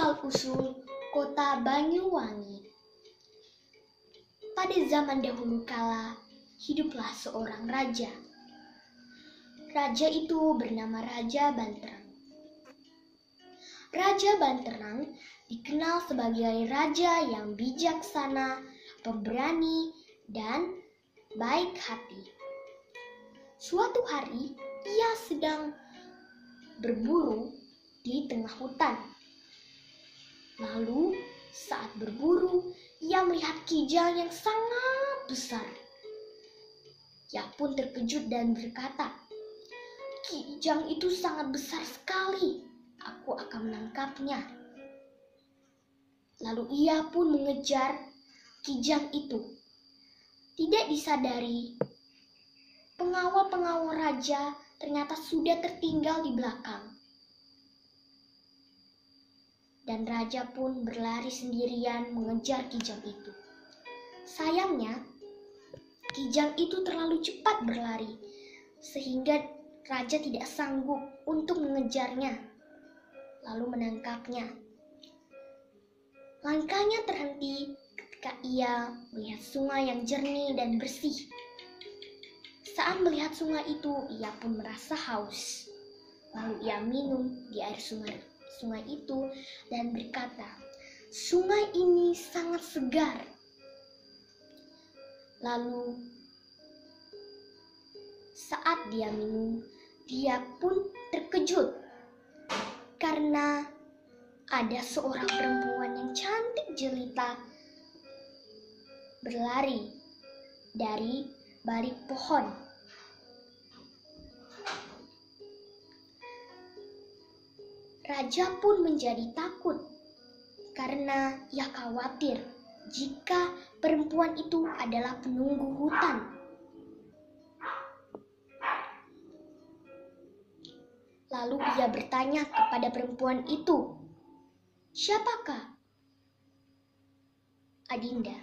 Asal-usul kota Banyuwangi. Pada zaman dahulu kala, hiduplah seorang raja. Raja itu bernama Raja Banterang. Raja Banterang dikenal sebagai raja yang bijaksana, pemberani, dan baik hati. Suatu hari, ia sedang berburu di tengah hutan. Lalu, saat berburu, ia melihat kijang yang sangat besar. Ia pun terkejut dan berkata, "Kijang itu sangat besar sekali. Aku akan menangkapnya." Lalu ia pun mengejar kijang itu. Tidak disadari, pengawal-pengawal raja ternyata sudah tertinggal di belakang. Dan raja pun berlari sendirian mengejar kijang itu. Sayangnya, kijang itu terlalu cepat berlari, sehingga raja tidak sanggup untuk mengejarnya, lalu menangkapnya. Langkahnya terhenti ketika ia melihat sungai yang jernih dan bersih. Saat melihat sungai itu, ia pun merasa haus. Lalu ia minum di air sungai itu dan berkata, "Sungai ini sangat segar." Lalu saat dia minum, dia pun terkejut karena ada seorang perempuan yang cantik jelita berlari dari balik pohon. Raja pun menjadi takut karena ia khawatir jika perempuan itu adalah penunggu hutan. Lalu ia bertanya kepada perempuan itu, "Siapakah Adinda?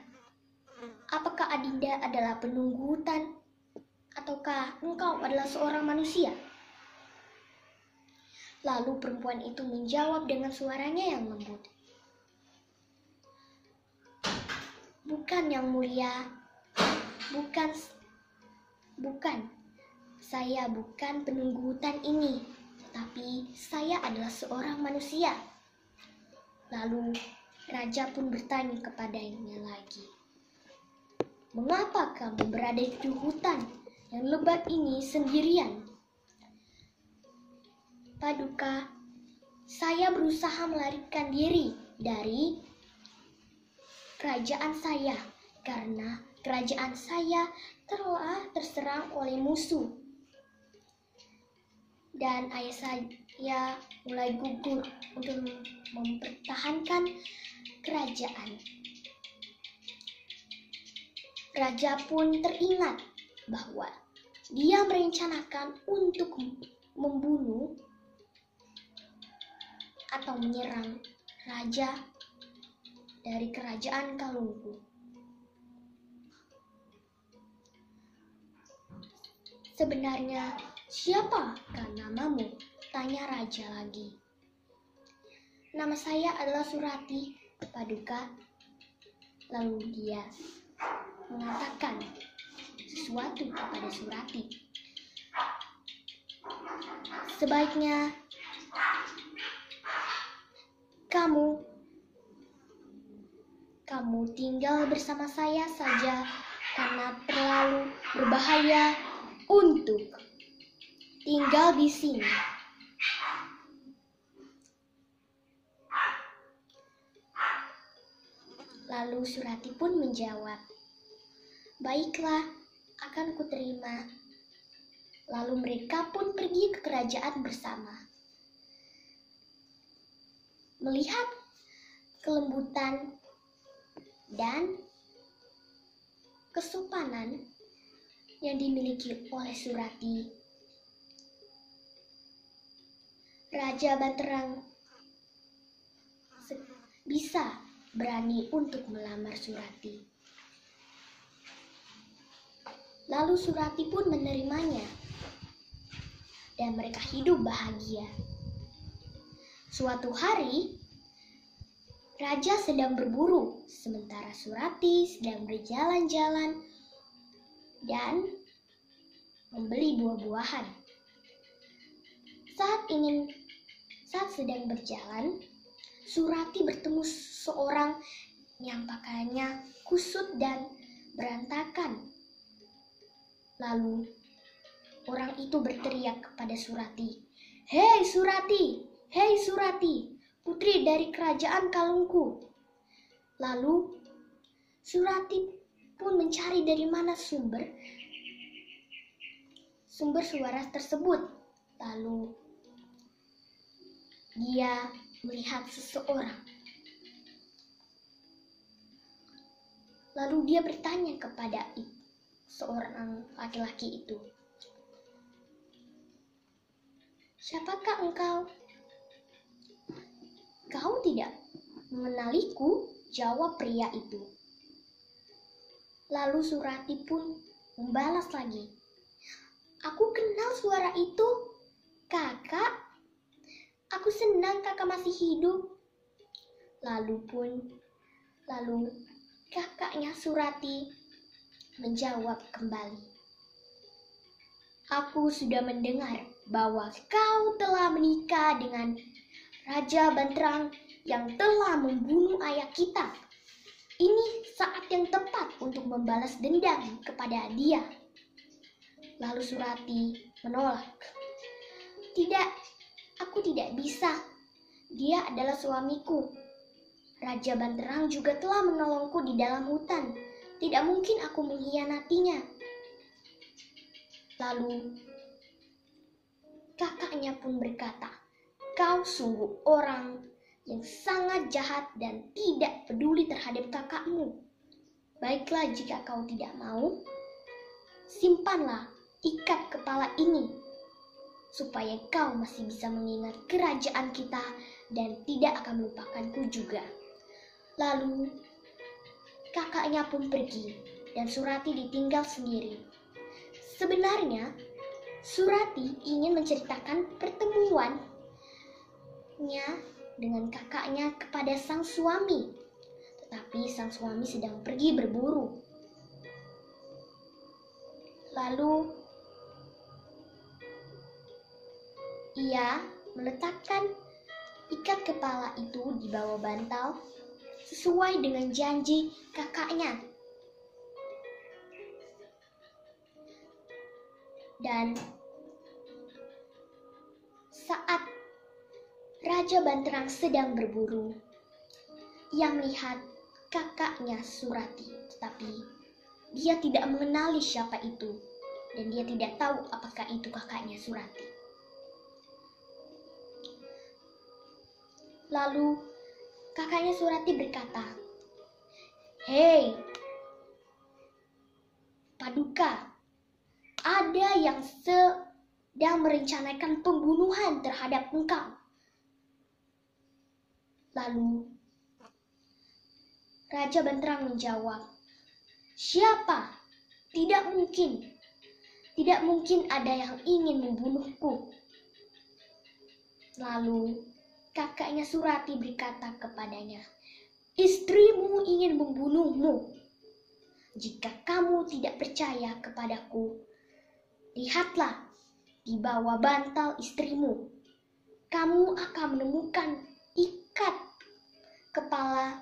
Apakah Adinda adalah penunggu hutan? Ataukah engkau adalah seorang manusia?" Lalu perempuan itu menjawab dengan suaranya yang lembut, "Bukan, Yang Mulia. Bukan. Saya bukan penunggu hutan ini, tetapi saya adalah seorang manusia." Lalu raja pun bertanya kepadanya lagi, "Mengapa kamu berada di hutan yang lebat ini sendirian?" "Paduka, saya berusaha melarikan diri dari kerajaan saya karena kerajaan saya telah terserang oleh musuh. Dan ayah saya mulai gugur untuk mempertahankan kerajaan." Raja pun teringat bahwa dia merencanakan untuk membunuh atau menyerang raja dari kerajaan Kalungku. "Sebenarnya siapakah namamu?" tanya raja lagi. "Nama saya adalah Surati, Paduka." Lalu dia mengatakan sesuatu kepada Surati. "Sebaiknya kamu tinggal bersama saya saja karena terlalu berbahaya untuk tinggal di sini." Lalu Surati pun menjawab, "Baiklah, akan kuterima." Lalu mereka pun pergi ke kerajaan bersama. Melihat kelembutan dan kesopanan yang dimiliki oleh Surati, Raja Banterang bisa berani untuk melamar Surati. Lalu Surati pun menerimanya, dan mereka hidup bahagia. Suatu hari, Raja sedang berburu, sementara Surati sedang berjalan-jalan dan membeli buah-buahan. Saat sedang berjalan, Surati bertemu seorang yang pakaiannya kusut dan berantakan. Lalu orang itu berteriak kepada Surati, "Hei Surati, hei Surati, putri dari kerajaan kalungku." Lalu Surati pun mencari dari mana sumber suara tersebut. Lalu dia melihat seseorang. Lalu dia bertanya kepada seorang laki-laki itu, "Siapakah engkau?" "Kau tidak mengenaliku," jawab pria itu. Lalu Surati pun membalas lagi, "Aku kenal suara itu, kakak. Aku senang kakak masih hidup." Lalu kakaknya Surati menjawab kembali, "Aku sudah mendengar bahwa kau telah menikah dengan Raja Banterang yang telah membunuh ayah kita. Ini saat yang tepat untuk membalas dendam kepada dia." Lalu Surati menolak, "Tidak, aku tidak bisa. Dia adalah suamiku. Raja Banterang juga telah menolongku di dalam hutan. Tidak mungkin aku mengkhianatinya." Lalu kakaknya pun berkata, "Kau sungguh orang yang sangat jahat dan tidak peduli terhadap kakakmu. Baiklah, jika kau tidak mau, simpanlah ikat kepala ini, supaya kau masih bisa mengingat kerajaan kita dan tidak akan melupakanku juga." Lalu kakaknya pun pergi dan Surati ditinggal sendiri. Sebenarnya Surati ingin menceritakan pertemuannya dengan kakaknya kepada sang suami, tetapi sang suami sedang pergi berburu. Lalu ia meletakkan ikat kepala itu di bawah bantal sesuai dengan janji kakaknya. Dan saat Raja Banterang sedang berburu, ia melihat kakaknya Surati, tetapi dia tidak mengenali siapa itu dan dia tidak tahu apakah itu kakaknya Surati. Lalu kakaknya Surati berkata, "Hei, Paduka, ada yang sedang merencanakan pembunuhan terhadap engkau." Lalu Raja Banterang menjawab, "Siapa? Tidak mungkin. Tidak mungkin ada yang ingin membunuhku." Lalu kakaknya Surati berkata kepadanya, "Istrimu ingin membunuhmu. Jika kamu tidak percaya kepadaku, lihatlah di bawah bantal istrimu. Kamu akan menemukan ikat kepala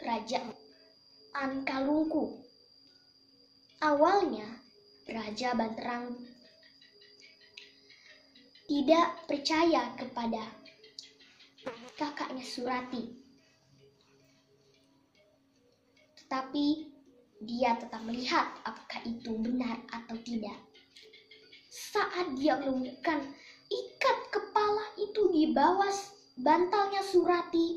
kerajaan kalungku." Awalnya Raja Banterang tidak percaya kepada kakaknya Surati, tetapi dia tetap melihat apakah itu benar atau tidak. Saat dia menemukan ikat kepala itu di bawah bantalnya Surati,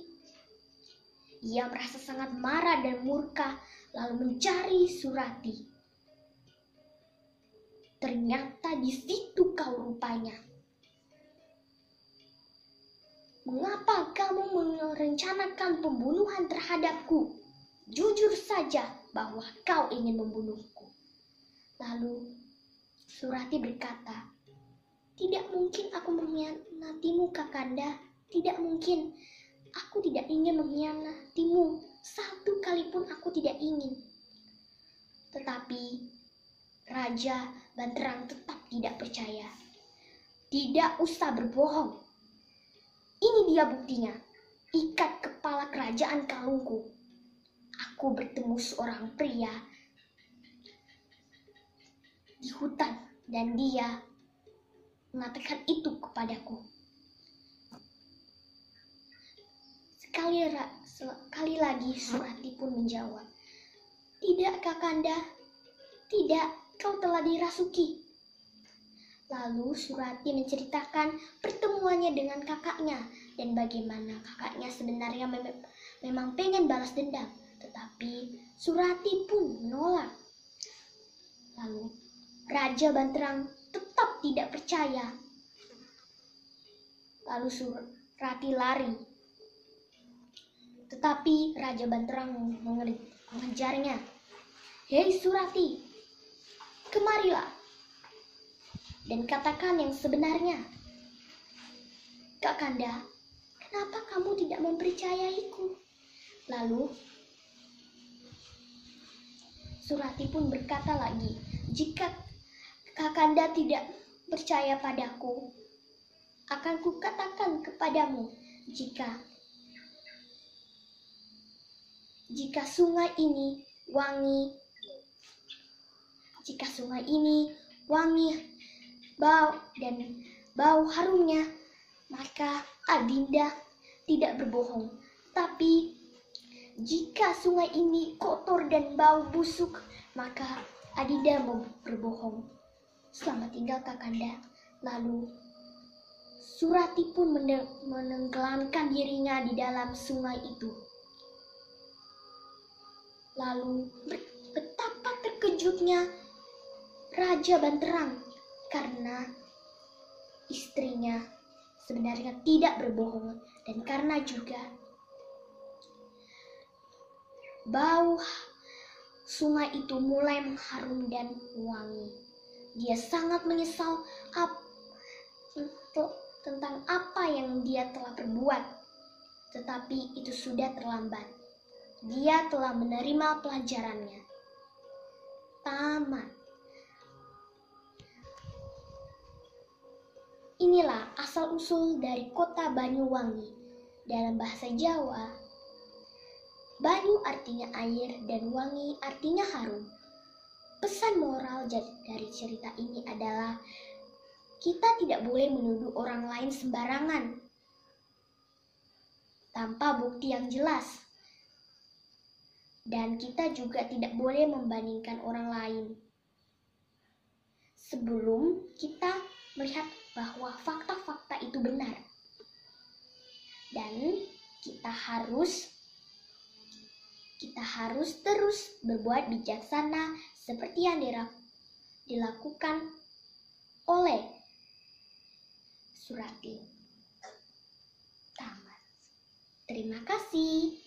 ia merasa sangat marah dan murka, lalu mencari Surati. Ternyata di situ kau rupanya. "Mengapa kamu merencanakan pembunuhan terhadapku? Jujur saja bahwa kau ingin membunuhku." Lalu Surati berkata, "Tidak mungkin aku mengkhianatimu, Kakanda. Tidak mungkin. Aku tidak ingin mengkhianatimu. Satu kali pun aku tidak ingin. Tetapi Raja Banterang tetap tidak percaya. Tidak usah berbohong. Ini dia buktinya. Ikat kepala kerajaan kalungku. Aku bertemu seorang pria di hutan dan dia mengatakan itu kepadaku. Sekali lagi Surati pun menjawab, "Tidak, Kakanda. Tidak, kau telah dirasuki." Lalu Surati menceritakan pertemuannya dengan kakaknya dan bagaimana kakaknya sebenarnya memang pengen balas dendam, tetapi Surati pun menolak. Lalu Raja Banterang tetap tidak percaya. Lalu Surati lari. Tetapi Raja Banterang mengejarnya. "Hei Surati, kemarilah dan katakan yang sebenarnya." "Kakanda, kenapa kamu tidak mempercayaiku?" Lalu Surati pun berkata lagi, "Jika Kakanda tidak percaya padaku, akan kukatakan kepadamu, jika sungai ini wangi, bau harumnya, maka Adinda tidak berbohong. Tapi jika sungai ini kotor dan bau busuk, maka Adinda mau berbohong. Selamat tinggal Kakanda." Lalu Surati pun menenggelamkan dirinya di dalam sungai itu. Lalu betapa terkejutnya Raja Banterang karena istrinya sebenarnya tidak berbohong, dan karena juga bau sungai itu mulai mengharum dan wangi. Dia sangat menyesal tentang apa yang dia telah perbuat, tetapi itu sudah terlambat. Dia telah menerima pelajarannya. Tamat. Inilah asal-usul dari kota Banyuwangi. Dalam bahasa Jawa, Banyu artinya air dan wangi artinya harum. Pesan moral dari cerita ini adalah kita tidak boleh menuduh orang lain sembarangan tanpa bukti yang jelas. Dan kita juga tidak boleh membandingkan orang lain sebelum kita melihat bahwa fakta-fakta itu benar. Dan kita harus terus berbuat bijaksana seperti yang dilakukan oleh Surati. Tamat. Terima kasih.